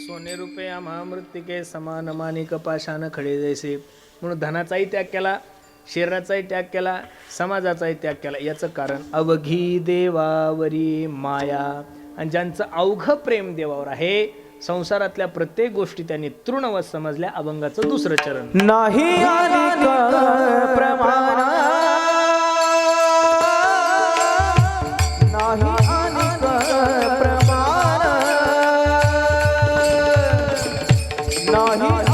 सोने रुपये आम्हा मृत्तिके समान मानिक पाषाण खडे जैसे. म्हणून धनाचाही त्याग केला, शरीराचाही त्याग केला, समाजाचाही त्याग केला. याचं कारण अवघी देवावरी माया. आणि ज्यांचं अवघं प्रेम देवावर आहे, संसारातल्या प्रत्येक गोष्टी त्यांनी तृणवत समजल्या. अभंगाचं दुसरं चरण. नाही प्रमाण नाही प्रमाण नाही